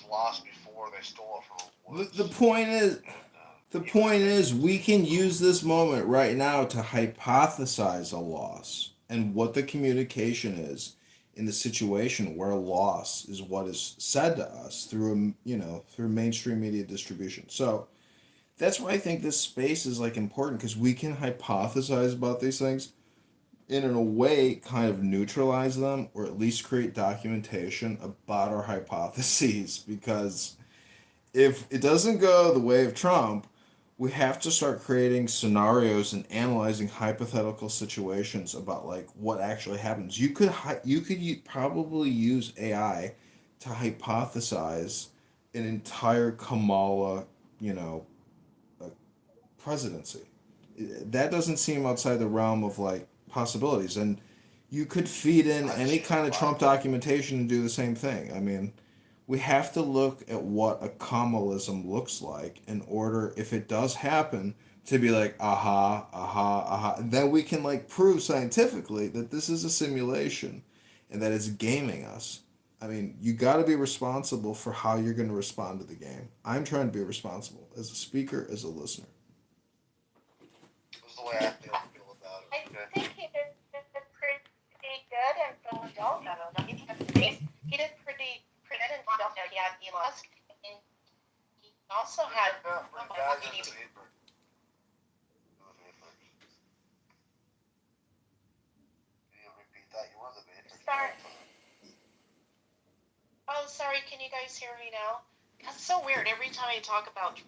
lost before they stole it from the The woods. point is, And the even point if they is, used we it, can use this moment right now to hypothesize a loss and what the communication is in the situation where loss is what is said to us through through mainstream media distribution. So that's why I think this space is like important because we can hypothesize about these things and in a way kind of neutralize them or at least create documentation about our hypotheses because if it doesn't go the way of Trump, we have to start creating scenarios and analyzing hypothetical situations about like what actually happens. Probably use AI to hypothesize an entire Kamala, you know, uh, presidency. That doesn't seem outside the realm of like possibilities, and you could feed in I've any seen the kind of Trump Bible. documentation and do the same thing. I mean, we have to look at what a Kamalism looks like in order, if it does happen, to be like, aha, aha, aha. And then we can like prove scientifically that this is a simulation and that it's gaming us. I mean, you got to be responsible for how you're going to respond to the game. I'm trying to be responsible as a speaker, as a listener. This is the way I feel about it. I Okay. think he did pretty good in Philadelphia. Though. He did pretty good in Philadelphia. He had Elon Musk, and he also You're had. cutting out Oh pretty my bad God, in we the need to. Matrix. In the Matrix. Can you repeat that? You were in the Matrix for Sorry. that time. Oh, sorry. Can you guys hear me now? That's so weird. Every time I talk about.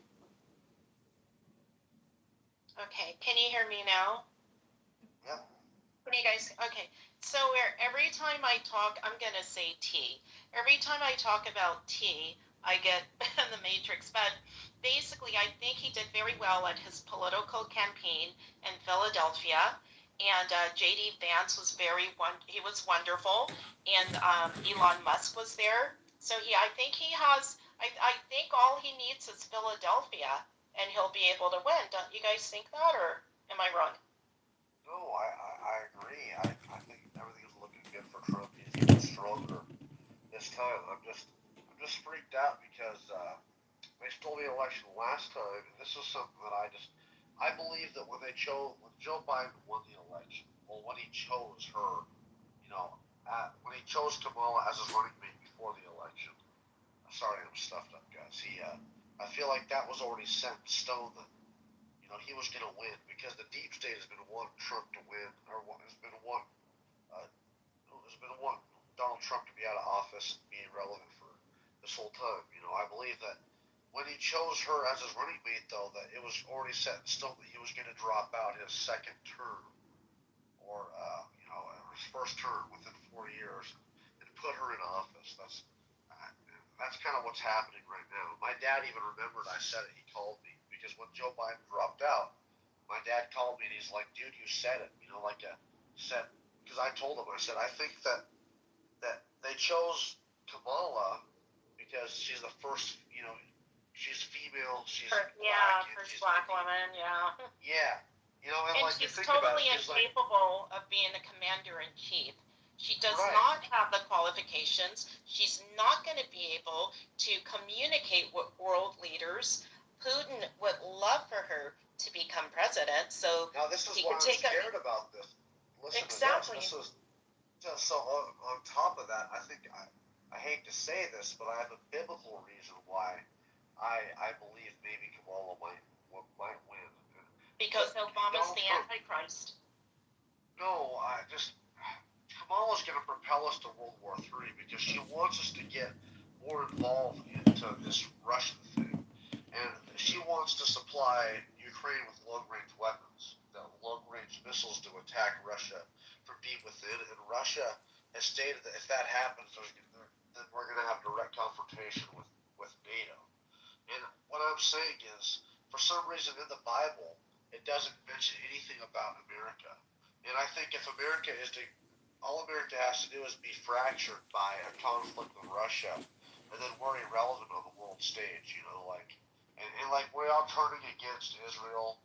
Okay, can you hear me now? Yep. Can you guys? Okay. So every time I talk, I'm gonna say T. Every time I talk about T, I get in the matrix. But basically, I think he did very well at his political campaign in Philadelphia. And J.D. Vance was he was wonderful, and Elon Musk was there. So I think he has. I think all he needs is Philadelphia, and he'll be able to win. Don't you guys think that, or am I wrong? No, I agree. I think everything's looking good for Trump. He's even stronger this time. I'm just freaked out because they stole the election last time, and this is something that I believe that when Joe Biden won the election, well, when he chose her, you know, when he chose Kamala as his running mate before the election. Sorry, I'm stuffed up, guys. I feel like that was already set in stone that he was going to win because the deep state has been wanting Trump to win, or uh, has been wanting Donald Trump to be out of office and be irrelevant for this whole time. I believe that when he chose her as his running mate, though, that it was already set in stone that he was going to drop out his second term or his first term within 4 years and put her in office. Uh, that's kind of what's happening right now. My dad even remembered I said it. He called me because when Joe Biden dropped out, my dad called me and he's like, "Dude, you said it." Said because I told him I said I think that they chose Kamala because she's the first. She's female, she's black, Yeah, and first she's black woman, yeah. yeah. And And like you she's think about it, totally she's like incapable of being a commander in chief. She does right. not have the qualifications. She's not going to be able to communicate with world leaders. Putin would love for her to become president so Now this is he why could I'm take a. scared about this. Listen to this. This Exactly. is so on top of that. I think I hate to say this, but I have a biblical reason why I believe maybe Kamala might win. Because Obama's Donald the Trump. Antichrist. No, I just Kamala's going to propel us to World War III because she wants us to get more involved into this Russian thing, and she wants to supply Ukraine with long-range weapons, the long-range missiles to attack Russia from deep within. And Russia has stated that if that happens, then we're going to have direct confrontation with NATO. And what I'm saying is, for some reason in the Bible, it doesn't mention anything about America. And I think if America is to, all America has to do is be fractured by a conflict with Russia, and then we're irrelevant on the world stage, and like we're all turning against Israel,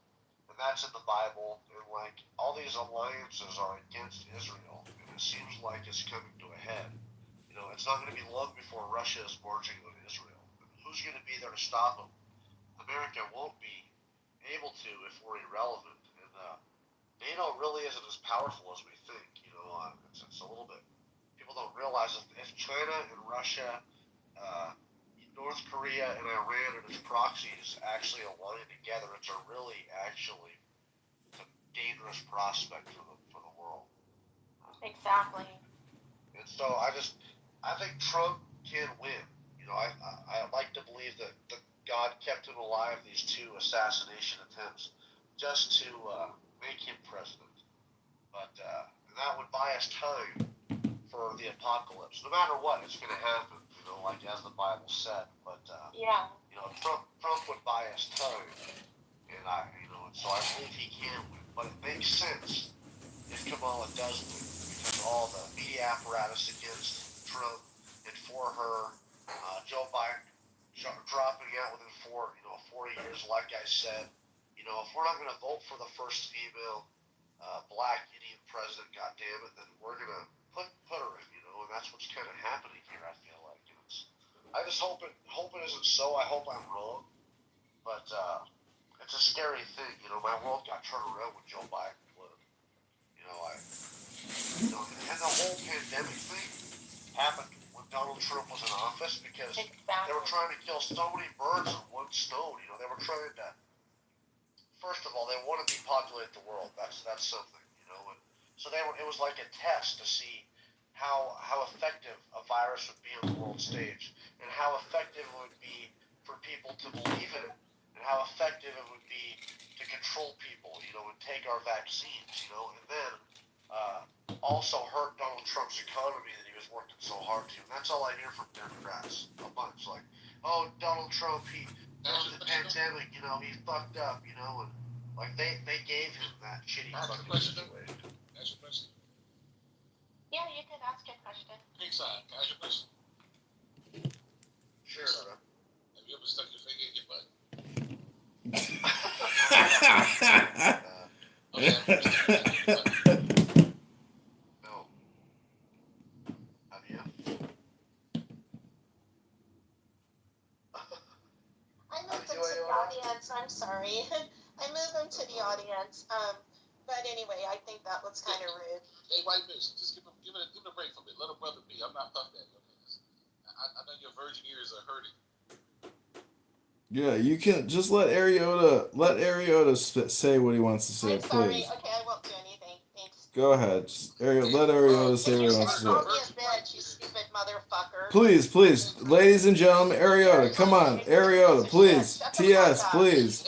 and that's in the Bible, and like all these alliances are against Israel, and it seems like it's coming to a head. It's not going to be long before Russia is marching on Israel. to stop them, America won't be able to if we're irrelevant. And NATO really isn't as powerful as we think. It's a little bit. People don't realize if China and Russia, uh, North Korea and Iran and its proxies actually align together, it's a really actually it's a dangerous prospect for the world. Exactly. And so I think Trump can win. I like to believe that God kept him alive these two assassination attempts just to make him president. But that would buy us time for the apocalypse. No matter what, it's going to happen. Like as the Bible said. But Yeah. Trump would buy us time, and so I believe he can win. But it makes sense if Kamala does win, because all the media apparatus against Trump and for her, Joe Biden dropping out within 4 years, like I said. If we're not going to vote for the first female black Indian president, goddamn it, then we're going to put her in. And that's what's kind of happening here. I feel like I just hope it isn't so. I hope I'm wrong, but it's a scary thing. My world got turned around when Joe Biden lived. And the whole pandemic thing happened when Donald Trump was in office because they were trying to kill so many birds with one stone. They were trying to. First of all, they want to depopulate the world. That's something. And so it was like a test to see how effective a virus would be on the world stage, and how effective it would be for people to believe in it, and how effective it would be to control people, and take our vaccines, and then also hurt Donald Trump's economy that he was working so hard to. And that's all I hear from Democrats a bunch, like, oh, Donald Trump, during the pandemic, he fucked up, and like they gave him that shitty fucking situation. Ask your question. Yeah, you can ask your question. Kingside, can I ask you a question? Sure. Have you ever stuck your finger in your butt? Okay, have you ever stuck your finger in your butt? No. Have you? I moved him to the audience. I'm sorry. I moved him to the audience. But anyway, I think that was kind of rude. Hey, white bitch, just give it a break from it. Let a brother be. I'm not puffed at you. I know your virgin ears are hurting. Yeah, you can just let Ariota say what he wants to say, I'm sorry. please. Okay, I won't do anything. Thanks. Go ahead. Let Ariota say And what you're he gonna wants to call say. me a bitch, you stupid motherfucker. Please, ladies and gentlemen, Ariota, come on, Ariota, please, TS, please,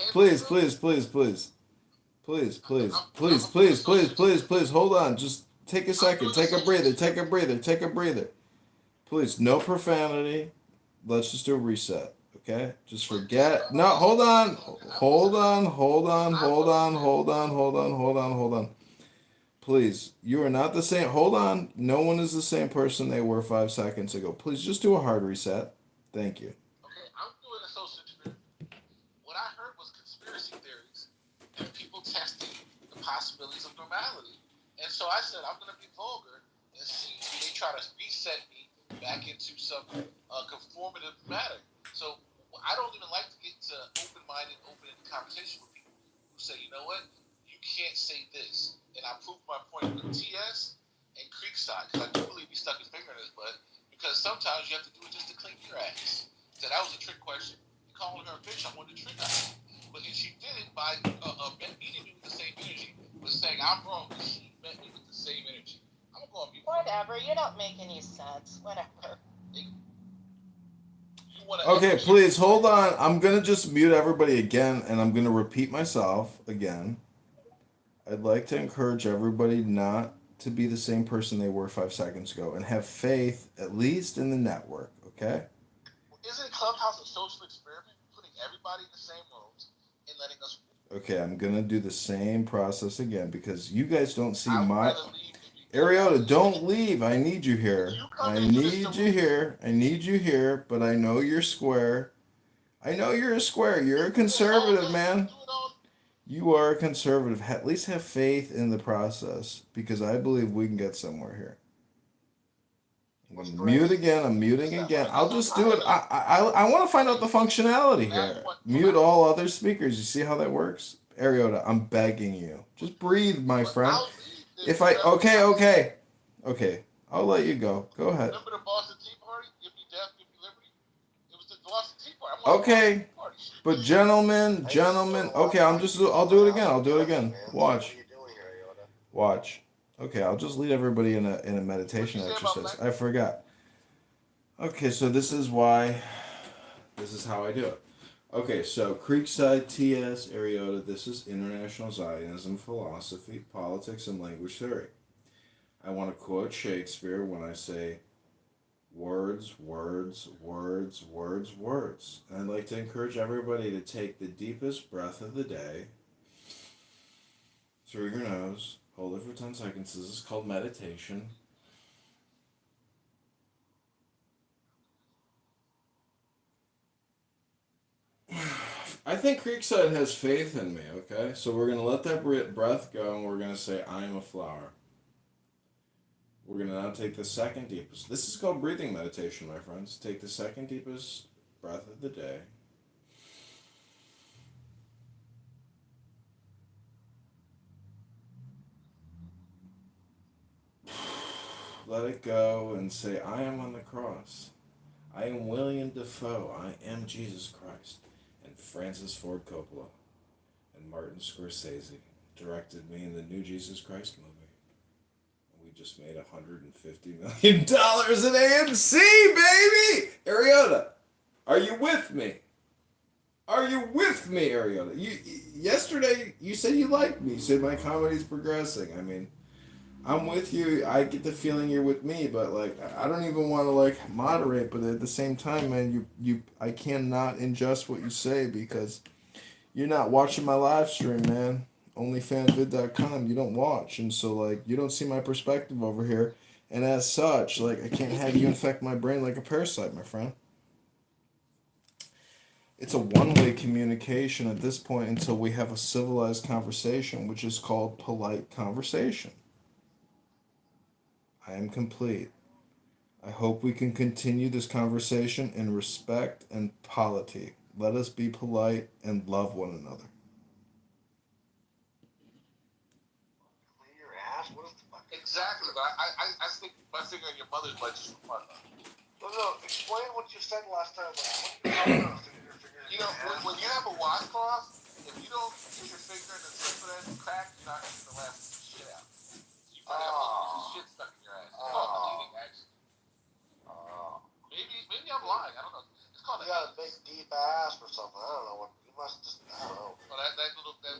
hold on, just take a second, take a breather, please, no profanity, let's just do a reset, okay, just forget, no, hold on, please, you are not the same, hold on, no one is the same person they were 5 seconds ago, please, just do a hard reset, thank you. Okay, I'm doing a social experiment. What I heard was conspiracy theories and people testing the possibilities of normality. And so I said, I'm going to be vulgar and see if they try to reset me back into some conformative matter. So I don't even like to get into open-minded, open-ended conversation with people who say, you know what, you can't say this. And I proved my point with TS and Creekside, because I do believe he stuck his finger in his butt, because sometimes you have to do it just to clean your ass. So that was a trick question. Calling her a bitch, I wanted to trick her. But if she did it by meeting me with the same energy, was saying I'm wrong, but she met me with the same energy. I'm going to go on mute. Whatever, you don't make any sense. Whatever. Okay, please hold on. I'm gonna just mute everybody again, and I'm gonna repeat myself again. I'd like to encourage everybody not to be the same person they were 5 seconds ago, and have faith at least in the network. Okay. Isn't Clubhouse a social experiment, putting everybody in the same rooms and letting us? Okay, I'm gonna do the same process again because you guys don't see my. Ariota, don't leave. I need you here. I need you here, but I know you're square. I know you're a square. You're a conservative, man. You are a conservative. At least have faith in the process because I believe we can get somewhere here. I'm What's gonna great? mute again. I'm muting again. I'll just do it. I want to find out the functionality here. Mute all other speakers. You see how that works? Ariota, I'm begging you. Just breathe, my But friend. I'll leave this. If I okay, I'll let you go. Go ahead. Remember the Boston Tea Party? Give me death, give me liberty. It was the Boston Tea Party. I'm on the Okay, Boston Tea Party. but gentlemen. Okay, I'll do it again. I'll do it again. What Watch. are you doing here, Yoda? Watch. Okay, I'll just lead everybody in a What'd you meditation say about exercise. black? I forgot. Okay, so this is why. This is how I do it. Okay, so Creekside TS Ariota. This is International Zionism Philosophy, Politics, and Language Theory. I want to quote Shakespeare when I say words, words, words, words, words. And I'd like to encourage everybody to take the deepest breath of the day through your nose. Hold it for 10 seconds. This is called meditation. I think Creekside has faith in me, okay? So we're going to let that breath go and we're going to say, I am a flower. We're going to now take the second deepest. This is called breathing meditation, my friends. Take the second deepest breath of the day. Let it go and say, I am on the cross. I am William Defoe. I am Jesus Christ. And Francis Ford Coppola and Martin Scorsese directed me in the new Jesus Christ movie. And we just made $150 million at AMC, baby! Ariota, are you with me? Are you with me, Ariota? Yesterday you said you liked me. You said my comedy's progressing. I mean, I'm with you. I get the feeling you're with me, but like I don't even want to like moderate. But at the same time, man, I cannot ingest what you say because you're not watching my live stream, man. OnlyFanvid.com. You don't watch, and so like you don't see my perspective over here, and as such, like I can't have you infect my brain like a parasite, my friend. It's a one-way communication at this point until we have a civilized conversation, which is called polite conversation. I am complete. I hope we can continue this conversation in respect and polity. Let us be polite and love one another. Clean your ass? What is the fuck? Exactly, but I stick my finger in your mother's butt just for fun. No, explain what you said last time. Like, what are you talking about? Sticking your finger in You your know, ass? when you have a washcloth, if you don't get your finger in the tip of that crack, you're not gonna laugh the shit out. You probably have a little piece of shit stuck in your ass. It's called bleeding, actually. Maybe I'm lying. I don't know. It's called You got a big deep ass or something. I don't know what. You must just. I don't know. Well, that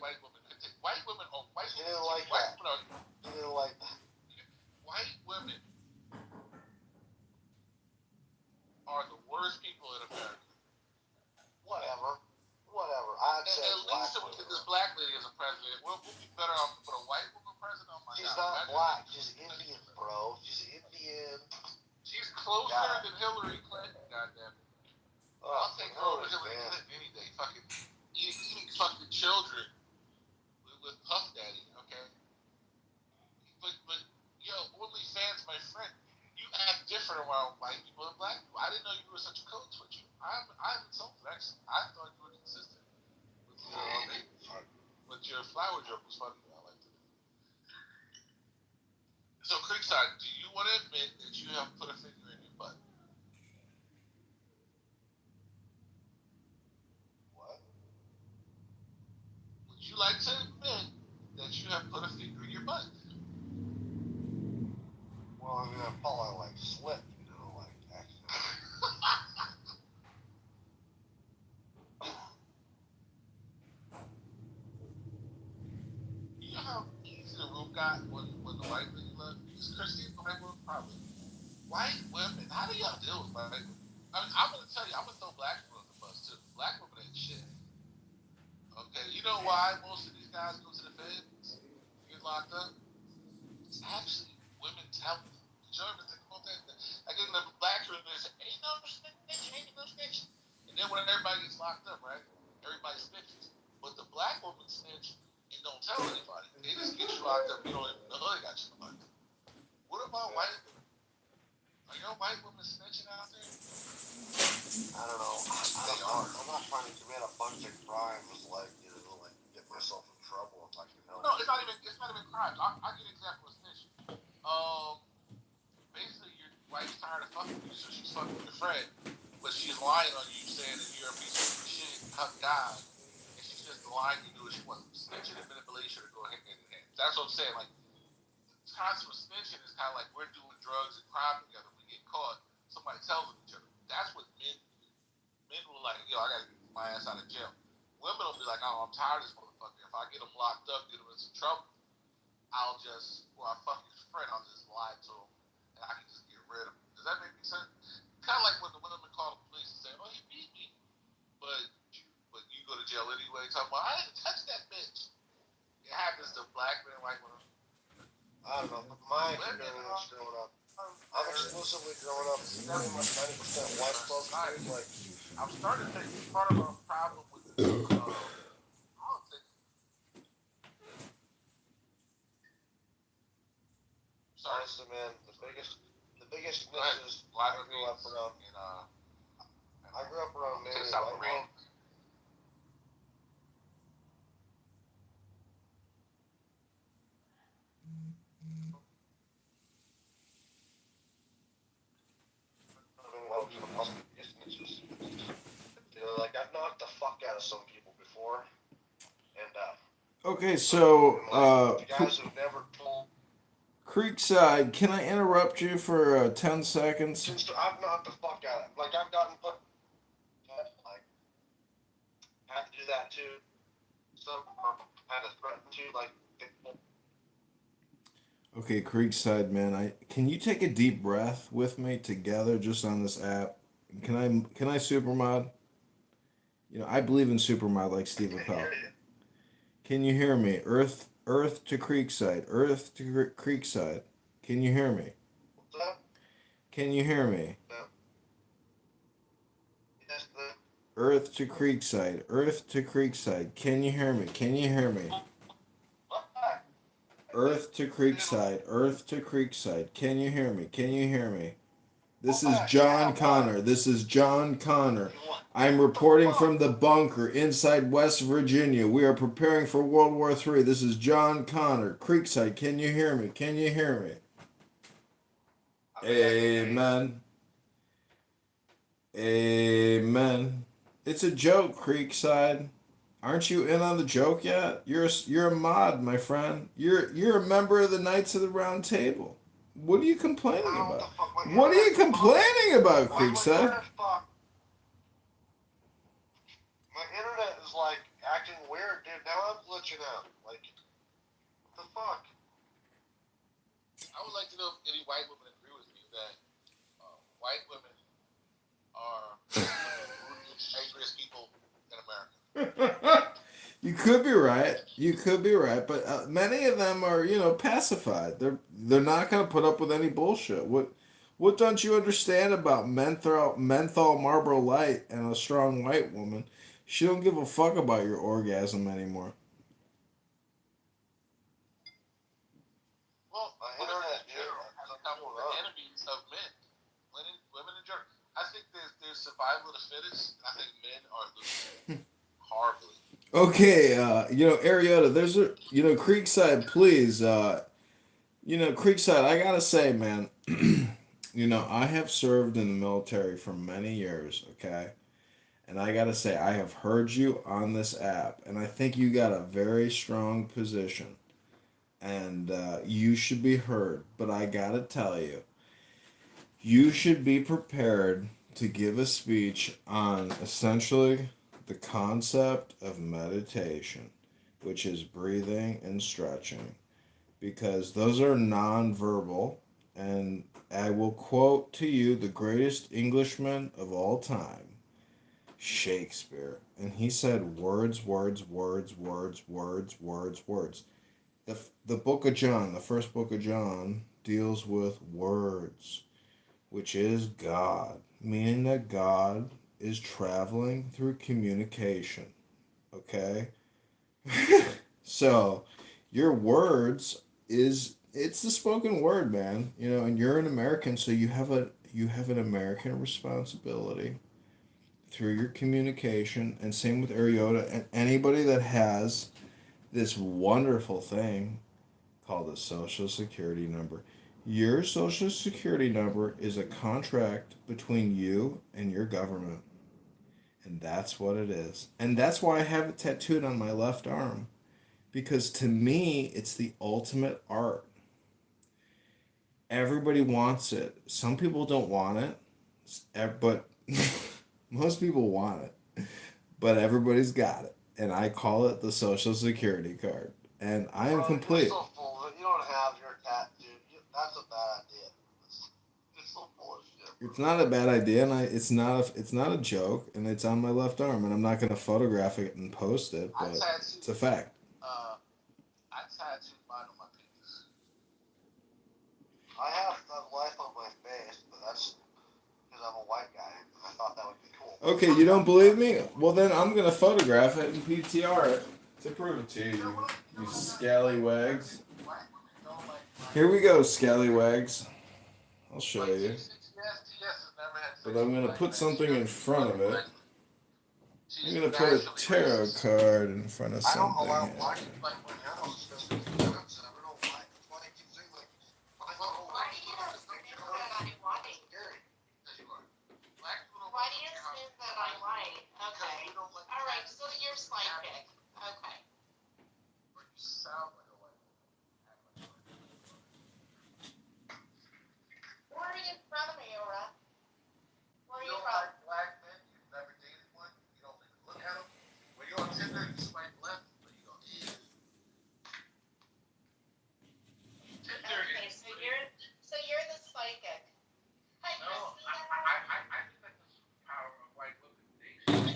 white woman. White women. Oh, white You women. didn't like White that. women You didn't like that. white women are the worst people in America. Whatever. I'd say At least if we get this black lady as a president, we'll be better off to put a white woman president. Oh my She's God. not black. She's Indian, bro. She's Indian. She's closer than Hillary Clinton. Goddamn it. I'll take her over Hillary Clinton any day. Fucking eating fucking children with Puff Daddy. Okay. But yo, OnlyFans, my friend, you act different around white people and black people. I didn't know you were such a code switcher. I'm insulted actually. I thought you were consistent with but your flower joke was funny. I liked it. So Creekside, do you want to admit that you have put a finger in your butt? What? Would you like to admit that you have put a finger in your butt? Well, I'm gonna probably like slip, like actually. You know how easy the room got when the white lady left? Because Christine Columbus probably. White women, how do y'all deal with white women? I mean, I'm gonna tell you, I'm gonna throw black women on the bus too. Black women ain't shit. Okay, you know why most of these guys go to the feds, get locked up? It's actually women's health. Did you ever think about that? Like in the black women, they say, ain't no snitch. And then when everybody gets locked up, right? Everybody snitches. But the black woman snitch and don't tell anybody. They just get you locked up. You don't even know they got you locked up. What about white women? Are your white women snitching out there? I don't know. They are. I'm not trying to commit a bunch of crimes, like, you know, like get myself in trouble if I can help. No, it's not even crimes. I get an example of snitching. Basically your wife's tired of fucking you, so she's fucking your friend, but she's lying on you, saying that you're a piece of shit, guy, and she's just lying to do what she wants. Snitching and manipulation are going hand in hand. That's what I'm saying. Like, the concept of snitching is kind of like we're doing drugs and crime together. We get caught, somebody tells each other. That's what men will like. Yo, I gotta get my ass out of jail. Women will be like, oh, I'm tired of this motherfucker. If I get him locked up, get him in some trouble, I'll just, well, I fuck his friend, I'll just lie to him, and I can just get rid of him. Does that make sense? Kind of like when the women call the police and say, oh, he beat me. But you go to jail anyway, talking about, I didn't touch that bitch. It happens to black men and white women. I don't know. But my experience growing up, I'm exclusively growing up pretty much 90% white folks. Like, I'm starting to think part of our problem with politics. Sorry. honestly, man, the biggest Go ahead. misses Black I grew up around. and I grew up around mainly South white Korea. folks. You know, like I've knocked the fuck out of some people before, and Okay, so the guys who've never told. Creekside, can I interrupt you for 10 seconds? Since I've knocked the fuck out of, like I've gotten put, like, had to do that too. So had to threaten to, like. Okay, Creekside, man, can you take a deep breath with me together just on this app? Can I supermod? You know, I believe in supermod like Steve Appel. Can you hear me? Earth to Creekside. Earth to Creekside. Can you hear me? What's up? Can you hear me? Yes, Earth to Creekside. Earth to Creekside. Can you hear me? Can you hear me? Earth to Creekside. Earth to Creekside. Can you hear me? Can you hear me? This is John Connor. This is John Connor. I'm reporting from the bunker inside West Virginia. We are preparing for World War III. This is John Connor. Creekside, can you hear me? Can you hear me? Amen. Amen. It's a joke, Creekside. Aren't you in on the joke yet? You're a mod, my friend. You're a member of the Knights of the Round Table. What are you complaining about? What are you complaining about, Creekside? My internet is like acting weird, dude. Now I'm glitching out. Like, what the fuck? I would like to know if any white women agree with me that white women are the angriest people in America. You could be right. You could be right, but many of them are, pacified. They're not going to put up with any bullshit. What don't you understand about menthol Marlboro Light and a strong white woman? She don't give a fuck about your orgasm anymore. Well, women in general have become the enemies of men. Women in general. I think there's survival of the fittest. I think men are losing horribly. Okay, Ariota, there's Creekside, please, Creekside, I gotta say, man, I have served in the military for many years, okay? And I gotta say, I have heard you on this app, and I think you got a very strong position, and you should be heard, but I gotta tell you, you should be prepared to give a speech on essentially the concept of meditation, which is breathing and stretching, because those are nonverbal. And I will quote to you the greatest Englishman of all time, Shakespeare. And he said, words, words, words, words, words, words, words. The book of John, the first book of John, deals with words, which is God, meaning that God is traveling through communication, okay? So your words it's the spoken word, man, and you're an American, so you have you have an American responsibility through your communication, and same with Ariota and anybody that has this wonderful thing called a social security number. Your social security number is a contract between you and your government. And that's what it is. And that's why I have it tattooed on my left arm. Because to me, it's the ultimate art. Everybody wants it. Some people don't want it, but most people want it. But everybody's got it. And I call it the Social Security card. And I am Bro, complete. you're so full of it. You don't have your tattoo. That's a bad idea. You're so full of shit. Bro. It's not a bad idea, and it's not a joke, and it's on my left arm, and I'm not gonna photograph it and post it, I but tattooed. it's a fact. I tattooed mine on my penis. I have that life on my face, but that's because I'm a white guy. I thought that would be cool. Okay, you don't believe me? Well, then I'm gonna photograph it and PTR it to prove it to you scallywags. Here we go, scallywags. I'll show you. But I'm gonna put something in front of it. I'm gonna put a tarot card in front of I don't something. allow here. black in my house because it's expensive. I don't know why. That's why I keep saying like, Why do you assume that I'm white? Why do you assume that I'm white? Okay. All right, so you're psychic. Okay. But you sound like a white Where are you from, Aura? Where are You you don't from? like black men? You've never dated one? You don't even look at them? When you're on Tinder, you swipe left, but you go, Tinder Okay, is so you're the psychic. Hi, No, Christina. I think that's the power of white women.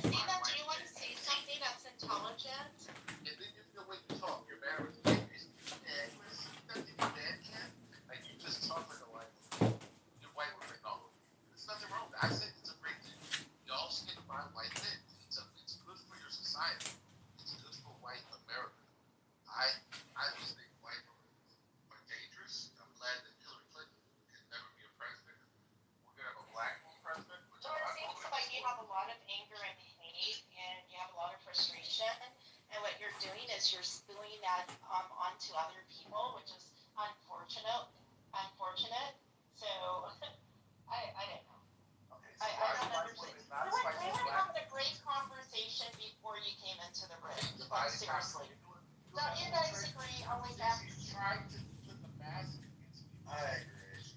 Christina, do you want to say something that's intelligent? And then the way you talk, your manner is like, like you just talk like a white woman. You're white women, no. There's nothing wrong with that. I said it's a great thing. Y'all skin by white men. It's good for your society. It's good for white America. I just think white women are dangerous. I'm glad that Hillary Clinton can never be a president. We're gonna have a black woman president, which Well, it seems like you have a lot of anger and hate, and you have a lot of frustration. And what you're doing is you're spilling that onto other people, which is unfortunate. Unfortunate. So I don't know. Okay, I don't understand. We were black. having a great conversation before you came into the room. Divided Like, seriously. No, you guys agree only that. She's trying to put the mask against people. I agree. She's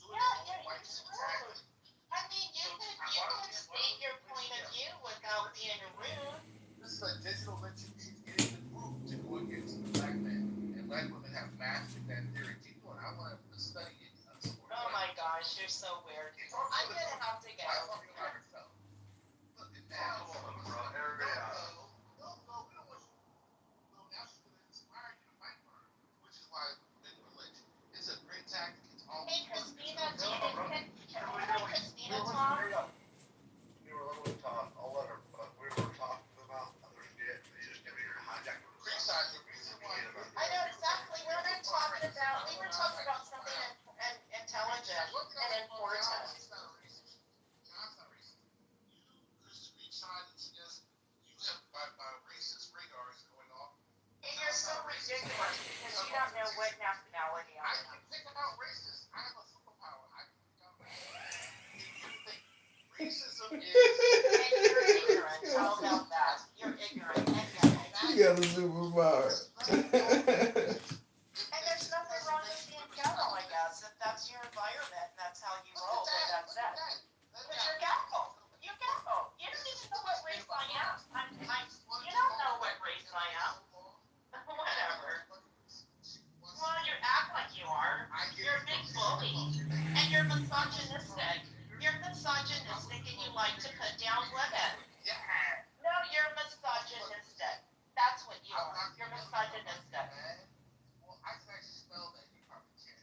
doing Yeah, it you're rude. I mean, you could state your point of view without being rude. This is a digital lynching. She's getting the group to go against the black man. And black women have mastered that theory. Keep going. I want to study it. Oh my gosh, you're so weird. I'm gonna have to go. Look at now. Bro, everybody else. No, we don't want you. No, now she's going to inspire you to fight for her, which is why men were lynched. It's a great tactic. It's all Hey, Christina, can No, bro. we let Christina talk? We were literally talking. I'll let her. But we were talking about other shit. You just give me your hijack. Besides, the reason why I know exactly. We were talking about something intelligent and important. John's not racist. You, Christopher Science, yes, you have my racist radar is going off. And you're so ridiculous because you don't know what nationality I I can am. pick out racist. I have a superpower. I can pick out racist. Racism is. And you're ignorant. How about that? You're ignorant. And You got a superpower. And there's nothing wrong with being ghetto, I guess, if that's your environment and that's how you roll, then that's it. Because you're ghetto. You're ghetto. You don't even know what race I am. You don't know what race I am. Whatever. Well, you act like you are. You're a big bully. And you're misogynistic. You're misogynistic and you like to put down women. No, you're misogynistic. That's what you are. You're misogynistic. Well, I can actually spell that. You probably can.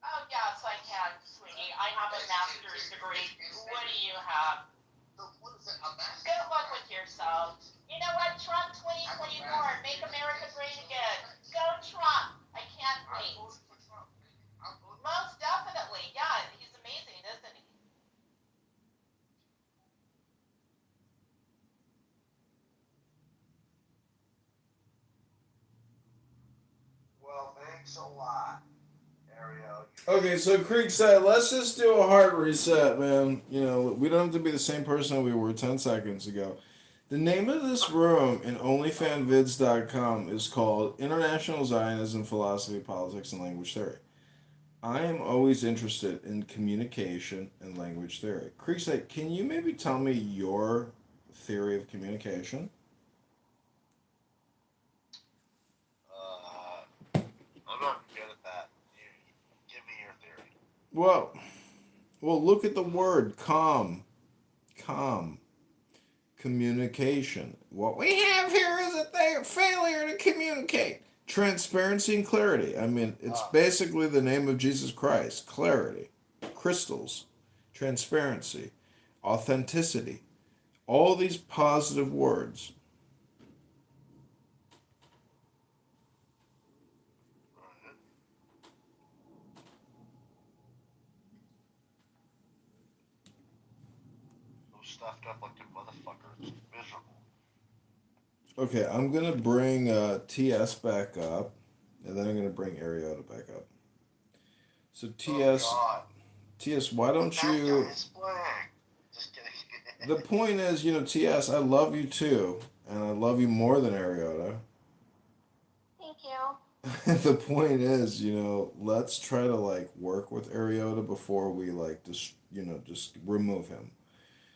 Oh, yes, I can, sweetie. I have a master's degree. What do you have? What is that? A master? Good luck with yourself. You know what? Trump 2024. Make America great again. Go Trump. I can't I'm wait. voting for Trump. I'm voting Most definitely. Yeah, he's amazing. Thanks a lot, Ariel. Okay, so Creekside, let's just do a hard reset, man. You know, we don't have to be the same person we were 10 seconds ago. The name of this room in OnlyFanVids.com is called International Zionism, Philosophy, Politics, and Language Theory. I am always interested in communication and language theory. Creekside, can you maybe tell me your theory of communication? I'm not good at that. You give me your theory. Well, look at the word calm. Calm. Communication. What we have here is a failure to communicate. Transparency and clarity. I mean, it's basically the name of Jesus Christ. Clarity. Crystals. Transparency. Authenticity. All these positive words. Stuffed up like a motherfucker. It's miserable. Okay, I'm going to bring TS back up, and then I'm going to bring Ariota back up. So TS, Oh, TS, why don't that you... guy is black. Just kidding. The point is, you know, TS, I love you too, and I love you more than Ariota. Thank you. The point is, you know, let's try to like work with Ariota before we like just remove him.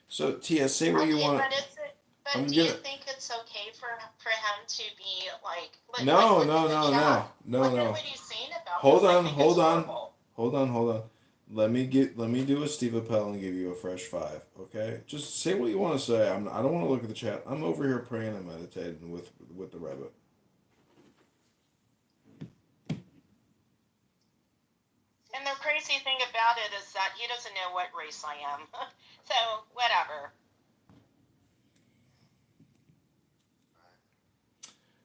So TS, say what you want. But do you think it's okay for him to be like? No. What are you saying about? Hold this? on, I think hold it's on. horrible. Hold on. Let me do a Steve Appel and give you a fresh 5. Okay, just say what you want to say. I don't want to look at the chat. I'm over here praying and meditating with the Rebbe. And the crazy thing about it is that he doesn't know what race I am. So whatever.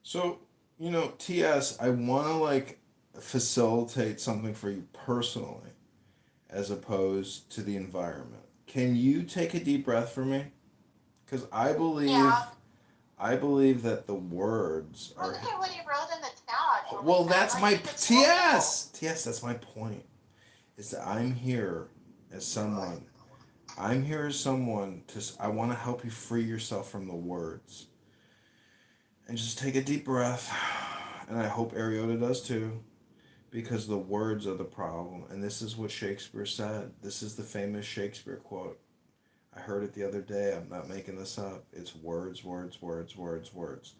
So, you know, TS, I want to like facilitate something for you personally as opposed to the environment. Can you take a deep breath for me? Because I believe that the words are... Look at what he wrote in the chat. Well, that's my... TS! TS, that's my point. Is that I'm here as someone... I'm here as someone I want to help you free yourself from the words. And just take a deep breath. And I hope Ariota does too. Because the words are the problem. And this is what Shakespeare said. This is the famous Shakespeare quote. I heard it the other day. I'm not making this up. It's words, words, words, words, words.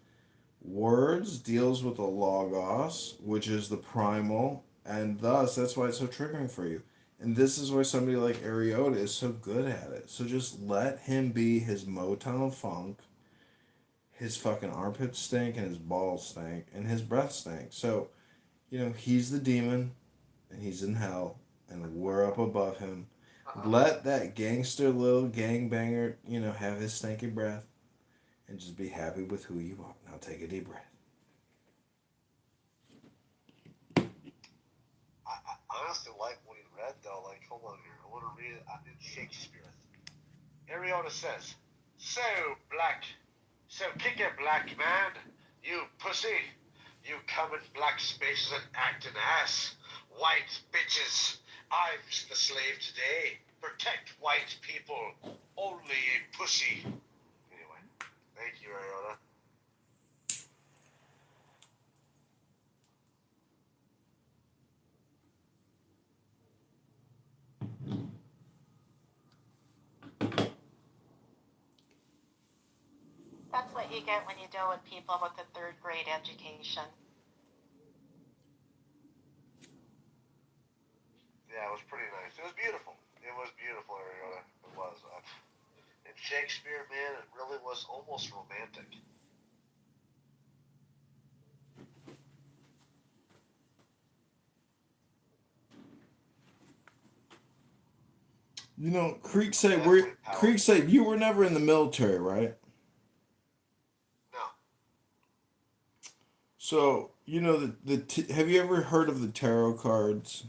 Words deals with the logos, which is the primal. And thus, that's why it's so triggering for you. And this is why somebody like Ariota is so good at it. So just let him be his Motown funk. His fucking armpits stink and his balls stink and his breath stinks. So, you know, he's the demon and he's in hell and we're up above him. Let that gangster little gangbanger, you know, have his stinky breath and just be happy with who you are. Now take a deep breath. I honestly like what he read though. Like, hold on here. I want to read it in Shakespeare. Ariota says, So kick it, black man, you pussy. You come in black spaces and act an ass. White bitches, I'm the slave today. Protect white people, only a pussy. Anyway, thank you, Ariota. That's what you get when you deal with people with a 3rd grade education. Yeah, it was pretty nice. It was beautiful. It was beautiful, Ariota. It was. And Shakespeare, man, it really was almost romantic. You know, Creekside, you were never in the military, right? No. So, you know, have you ever heard of the tarot cards?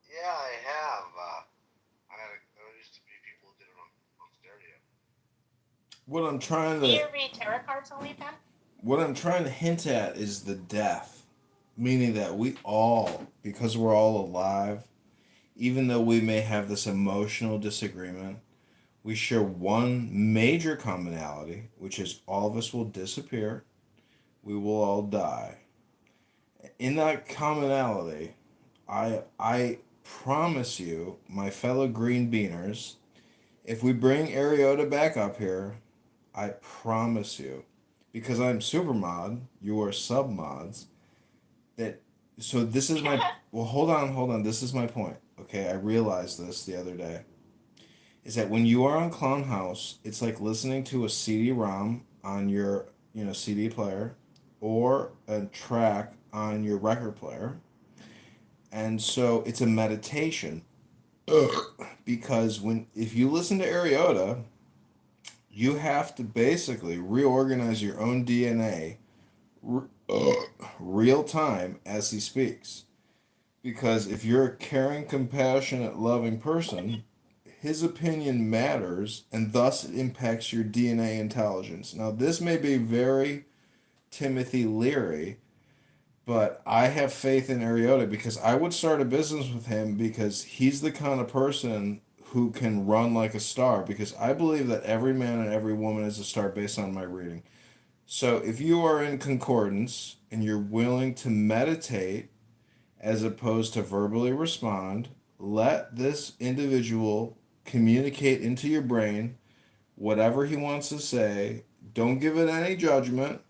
Yeah, I have. There used to be people who did it on stereo. What I'm trying Do you to read tarot cards only then? what I'm trying to hint at is the death. meaning that we all, because we're all alive, even though we may have this emotional disagreement, we share one major commonality, which is all of us will disappear, we will all die. In that commonality, I promise you, my fellow green beaners, if we bring Ariota back up here, I promise you, because I'm super mod, you are sub mods, that so this is my well hold on, this is my point. Okay, I realized this the other day. Is that when you are on Clown House, it's like listening to a CD-ROM on your, CD player or a track on your record player. And so it's a meditation. Because when if you listen to Ariota, you have to basically reorganize your own DNA real time as he speaks. Because if you're a caring, compassionate, loving person, his opinion matters and thus it impacts your DNA intelligence. Now, this may be very Timothy Leary, but I have faith in Ariota because I would start a business with him because he's the kind of person who can run like a star because I believe that every man and every woman is a star based on my reading. So if you are in concordance and you're willing to meditate as opposed to verbally respond, let this individual communicate into your brain whatever he wants to say. Don't give it any judgment,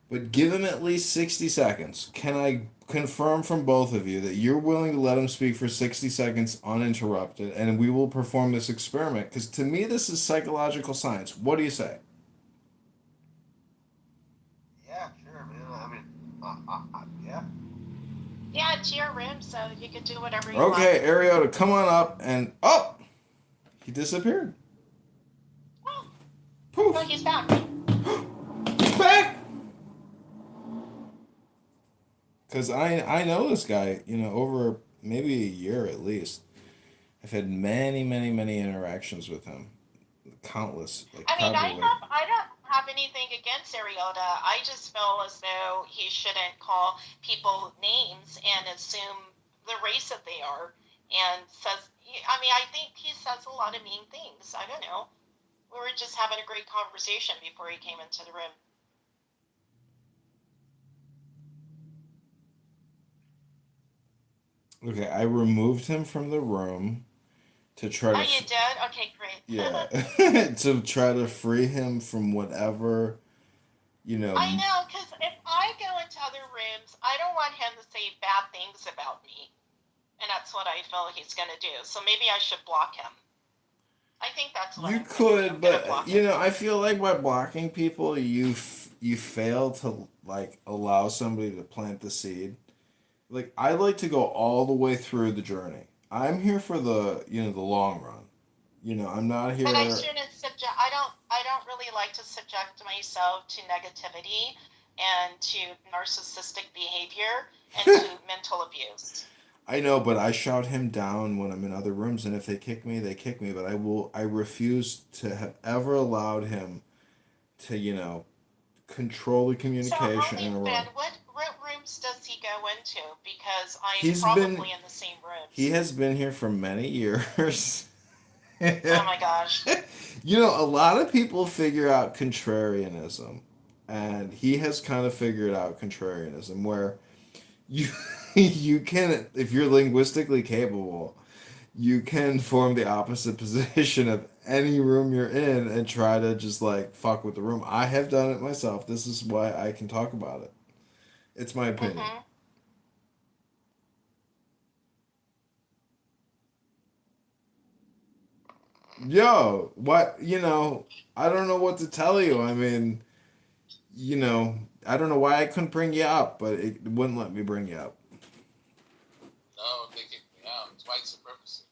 but give him at least 60 seconds. Can I confirm from both of you that you're willing to let him speak for 60 seconds uninterrupted and we will perform this experiment? Because to me, this is psychological science. What do you say? Yeah, sure, man. I mean, yeah. Yeah, it's your room, so you can do whatever you Okay, want. Ariota, come on up and oh, he disappeared. Oh, Poof. well, he's back. He's back. Because I know this guy, over maybe a year at least. I've had many, many, many interactions with him. Countless, like I mean, probably. I don't have anything against Ariota. I just feel as though he shouldn't call people names and assume the race that they are. And I think he says a lot of mean things. I don't know. We were just having a great conversation before he came into the room. Okay, I removed him from the room to try Oh, to. you did? Okay, great. Yeah, to try to free him from whatever, you know. I know, because if I go into other rooms, I don't want him to say bad things about me. And that's what I feel he's going to do. So maybe I should block him. I think that's what You I'm going to do. I'm could, going to but block him. I feel like by blocking people, you fail to like allow somebody to plant the seed. Like I like to go all the way through the journey. I'm here for the long run. I'm not here. But I shouldn't subject. I don't really like to subject myself to negativity and to narcissistic behavior and to mental abuse. I know, but I shout him down when I'm in other rooms, and if they kick me, they kick me. But I refuse to have ever allowed him to, control the So, communication only in a room. Ben, what rooms does he go into? Because I'm He's probably been- in the same rooms. He has been here for many years. Oh my gosh. A lot of people figure out contrarianism, and he has kind of figured out contrarianism where you you can, if you're linguistically capable, you can form the opposite position of any room you're in and try to just like fuck with the room. I have done it myself. This is why I can talk about it. It's my opinion. Mm-hmm. Yo, what, I don't know what to tell you. I mean, I don't know why I couldn't bring you up, but it wouldn't let me bring you up. No, they kicked me out. It's white supremacy.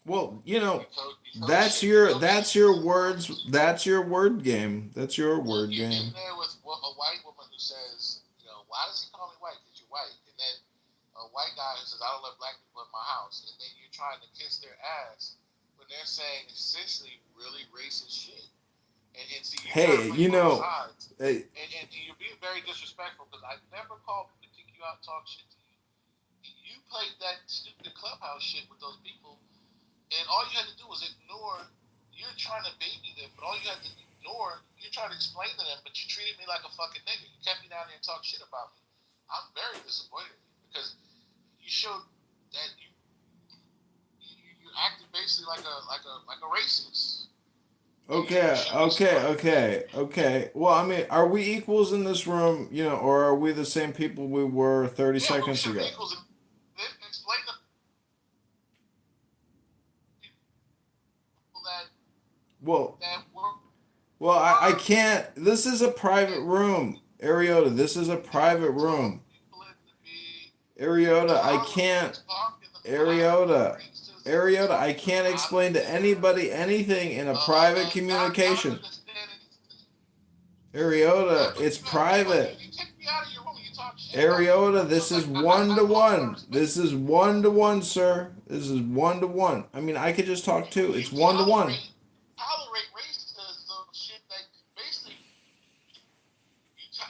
Well, That's that's your words. That's your word game. That's your word You're game. in there with a white woman who says, why does he call me white? Because you're white. And then a white guy who says, I don't let black people in my house. And then you're trying to kiss their ass when they're saying essentially really racist shit. And so you're Hey, trying to play both sides. Hey, And you're being very disrespectful because I never called people to kick you out and talk shit to you. You played that stupid clubhouse shit with those people, and all you had to do was ignore. You're trying to baby them, but all you had to ignore. You're trying to explain to them, but you treated me like a fucking nigga. You kept me down there and talk shit about me. I'm very disappointed because you showed that you acted basically like a racist. Okay. Well, I mean, are we equals in this room, or are we the same people we were 30 Yeah, seconds we ago? should be equals. Explain to people Well, that we're I can't. This is a private room. Ariota, this is a private room. Ariota, I can't. Ariota, I can't explain to anybody anything in a private communication. Ariota, it's private. Ariota, this is 1-to-1. This is 1-to-1, sir. This is 1-to-1. I mean, I could just talk too. It's 1-to-1. Tolerate racism shit that basically.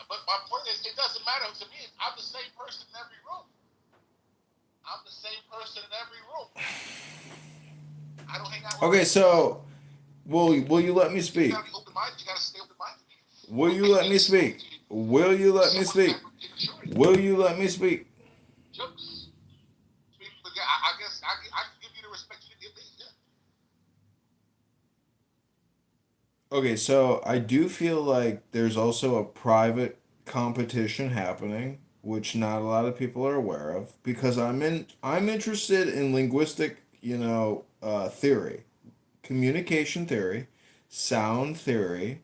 But my point is, it doesn't matter to me. I'm the same person in every room. I'm the same person in every room. I don't hang out with Okay, so will you let me speak? You gotta be open-minded. You gotta stay open-minded. Will you let me speak? Will you let me speak? Will you let me speak? Jokes. But yeah, I guess I can give you the respect you give me. Yeah. Okay, so I do feel like there's also a private competition happening, which not a lot of people are aware of, because I'm interested in linguistic, theory, communication theory, sound theory,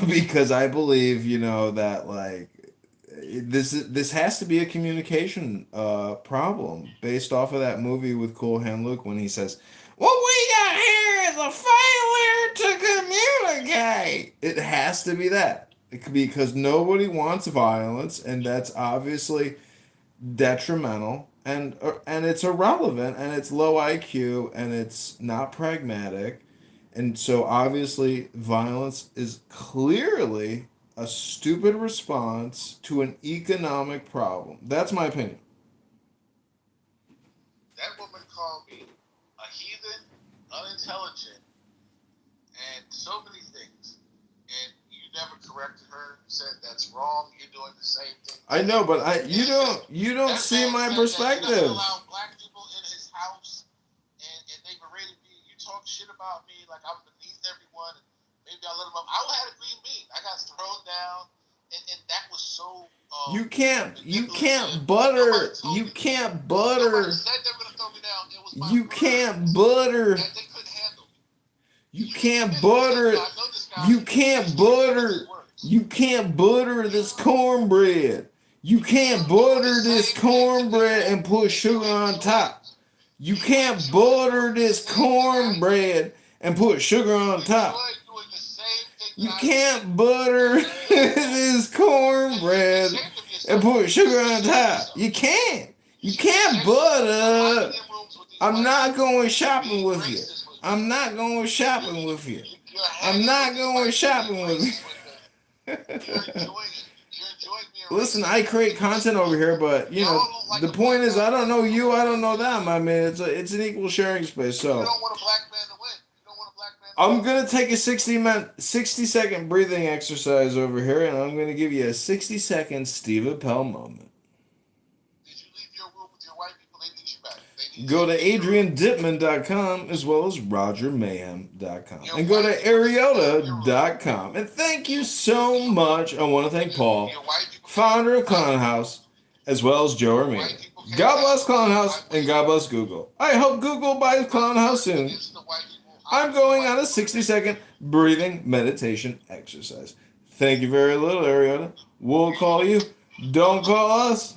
because I believe, that like this has to be a communication problem based off of that movie with Cool Hand Luke when he says, "What we got here is a failure to communicate." It has to be that because nobody wants violence, and that's obviously detrimental and it's irrelevant and it's low IQ and it's not pragmatic. And so obviously violence is clearly a stupid response to an economic problem. That's my opinion. That woman called me a heathen, unintelligent, and so many things. And you never corrected her, said that's wrong, you're doing the same thing. I know, but you don't see my perspective. He doesn't allow black people in his house, and they berated me. You talk shit about me like I'm beneath everyone. And maybe I let him up. I had a green bean. I got thrown down, and that was so. You can't butter. You can't butter. Said they were gonna throw me down. It was my You can't butter. that they couldn't handle me. You can't butter. You can't butter. You can't butter this cornbread. You can't butter this cornbread and put sugar on top. You can't butter this cornbread and put sugar on top. You can't butter this cornbread and put sugar on top. You can't. You can't butter. I'm not going shopping with you. I'm not going shopping with you. I'm not going shopping with you. Listen, I create content over here, but the point is, I don't know you, I don't know them. I mean, it's an equal sharing space. So You don't want a black man to win. You don't want a black man to I'm gonna take a 60-second breathing exercise over here, and I'm gonna give you a 60-second Steve Appel moment. Did you leave your room with your white people? They need you back. Go to AdrianDittman.com as well as RogerMayhem.com. And go to Ariota.com. And thank you so much. I want to thank Paul, founder of Clown House, as well as Joe Armenia. God bless Clown House and God bless Google. I hope Google buys Clown House soon. I'm going on a 60-second breathing meditation exercise. Thank you very little, Ariota. We'll call you. Don't call us.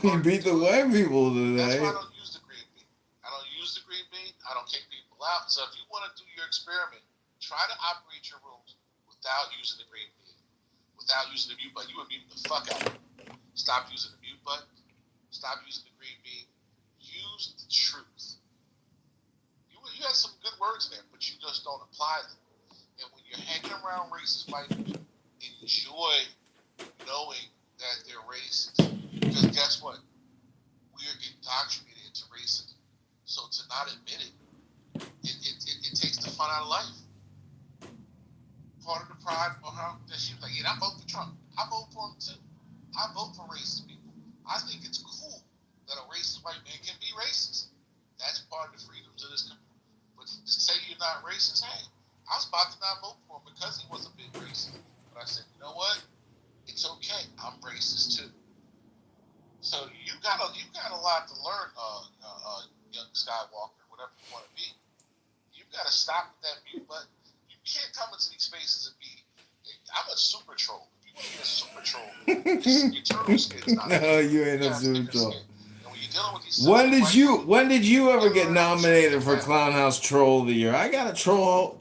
You beat the white people today. That's why I don't use the green bean. I don't use the green bean. I don't kick people out. So if you want to do your experiment, try to operate your rooms without using the green bean, without using the mute button. You would mute the fuck out of it. Stop using the mute button. Stop using the green bean. Use the truth. You you have some good words in there, but you just don't apply them. And when you're hanging around racist white people, enjoy knowing that they're racist. Because guess what? We're indoctrinated into racism. So to not admit it, it takes the fun out of life. Part of the pride for her that she was like, yeah, I vote for Trump. I vote for him too. I vote for racist people. I think it's cool that a racist white man can be racist. That's part of the freedoms of this country. But to say you're not racist, hey, I was about to not vote for him because he was a big racist. But I said, you know what? It's okay. I'm racist too. So you got a lot to learn, young Skywalker, whatever you want to be. You got to stop with that mute button. You can't come into these spaces and be. I'm a super troll. If you want to be a super troll, your turtle skin's not. No, you ain't You a gotta super stick your troll. skin. And when you're dealing with these When did you ever get nominated for Yeah. Clown House Troll of the Year? I got a Troll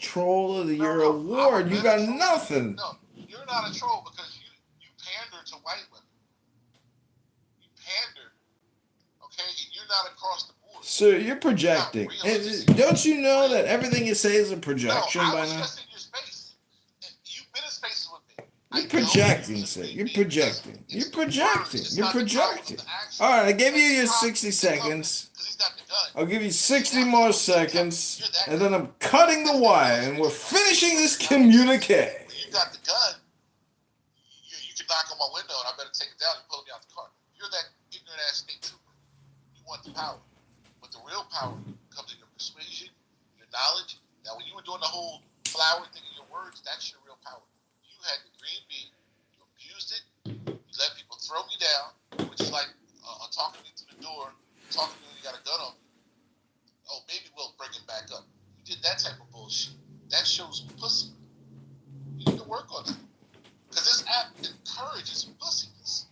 of the Year No, award. I'm a You got better troll. nothing. No, you're not a troll because you pander to white women. You pander, okay? And you're not across the board. Sir, you're projecting. Don't you know that everything you say is a projection No, I by was now? just in your space. You've been in spaces with me. You're projecting, sir. You're projecting. You're projecting. You're projecting. All right, I gave you your 60 seconds. I'll give you 60 more seconds, and then I'm cutting the wire, and we're finishing this communique. When you got the gun, you can knock on my window, and I better take it down and pull me out the car. You're that ignorant ass state trooper. You want the power. But the real power comes in your persuasion, your knowledge. Now, when you were doing the whole flower thing in your words, that's your real power. You had the green bean, you abused it, you let people throw me down, which is like talking me to the door, talking to me when you got a gun on me. Oh, maybe we'll bring him back up. You did that type of bullshit. That shows pussy. You need to work on that. Because this app encourages pussiness.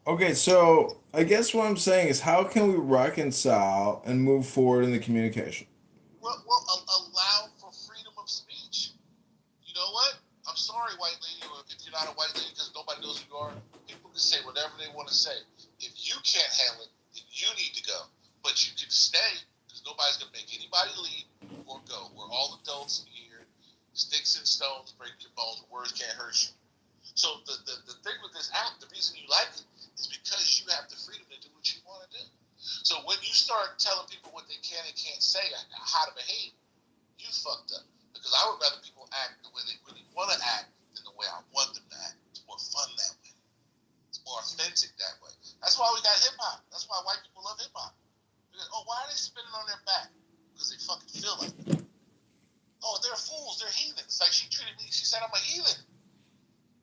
Okay, so I guess what I'm saying is, how can we reconcile and move forward in the communication? Well, allow for freedom of speech. You know what? I'm sorry, white lady, or if you're not a white lady because nobody knows who you are, people can say whatever they want to say. If you can't handle it, then you need to go. But you can stay because nobody's going to make anybody leave or go. We're all adults here. Sticks and stones break your bones. Words can't hurt you. So the thing with this app, the reason you like it is because you have the freedom to do what you want to do. So when you start telling people what they can and can't say, how to behave, you fucked up. Because I would rather people act the way they really want to act than the way I want them to act. It's more fun that way. It's more authentic that way. That's why we got hip hop. That's why white people love hip hop. Oh, why are they spinning on their back? Because they fucking feel like it. Oh, they're fools. They're heathens. Like she treated me. She said I'm a heathen.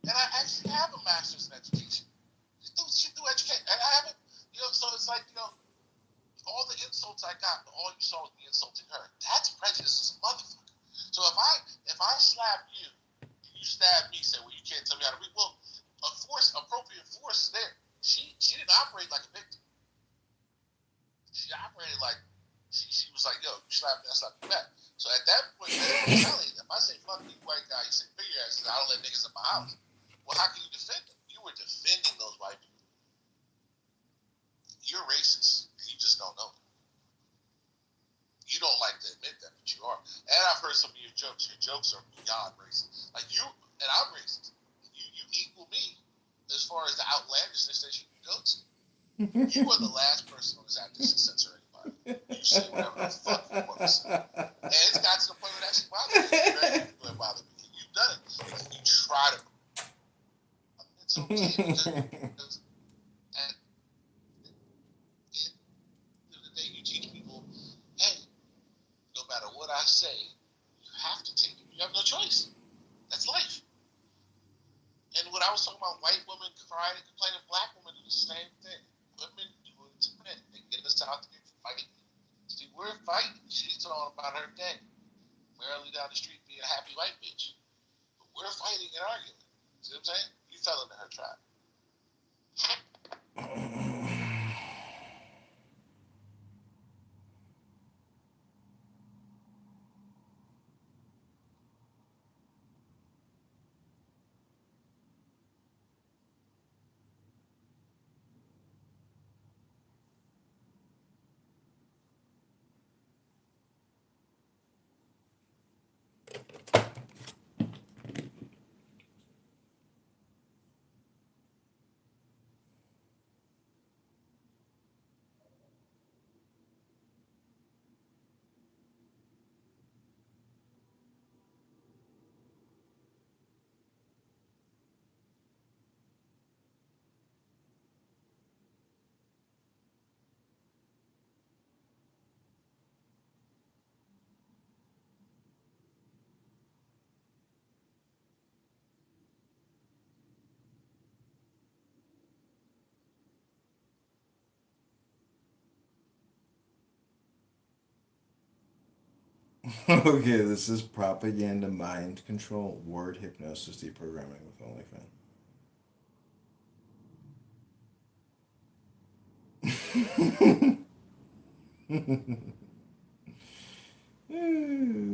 And I actually have a master's in education. She do education. And I haven't, so it's like, all the insults I got, all you saw was me insulting her. That's prejudice as a motherfucker. So if I slap you, and you stab me, say, well, you can't tell me how to read. Well, appropriate force is there. She didn't operate like a victim. She operated like, she was like, yo, you slapped me, I slapped you back. So at that point, if I say, fuck you, white guy, you say, figure your ass, I don't let niggas in my house. Well, how can you defend them? You were defending those white people. You're racist, and you just don't know it. You don't like to admit that, but you are. And I've heard some of your jokes. Your jokes are beyond racist. Like you, and I'm racist. You equal me as far as the outlandishness that you can go to. You are the last person on this app that should censor anybody. You say whatever the fuck you want to say. And it's got to the point where it actually bothers me. It bothers me. You've done it. You try to. It's okay because at the end of the day, you teach people, hey, no matter what I say, you have to take it. You have no choice. That's life. And when I was talking about white women crying and complaining, black women do the same thing. Women do it to men. They get us out there fighting. See, we're fighting. She's talking about her day. Merrily down the street being a happy white bitch. But we're fighting and arguing. See what I'm saying? You fell into her trap. Okay, this is propaganda, mind control, word hypnosis, deprogramming with OnlyFans.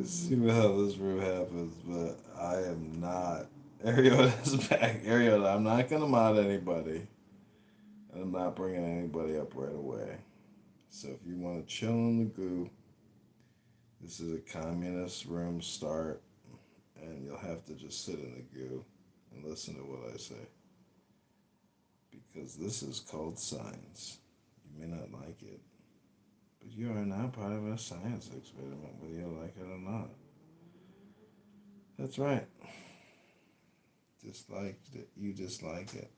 See how this room happens, but I am not. Ariota's back. Ariota, I'm not gonna mod anybody. And I'm not bringing anybody up right away. So if you want to chill in the goo, this is a communist room start, and you'll have to just sit in the goo and listen to what I say. Because this is called science. You may not like it, but you are now part of a science experiment, whether you like it or not. That's right. Dislike it, you dislike it.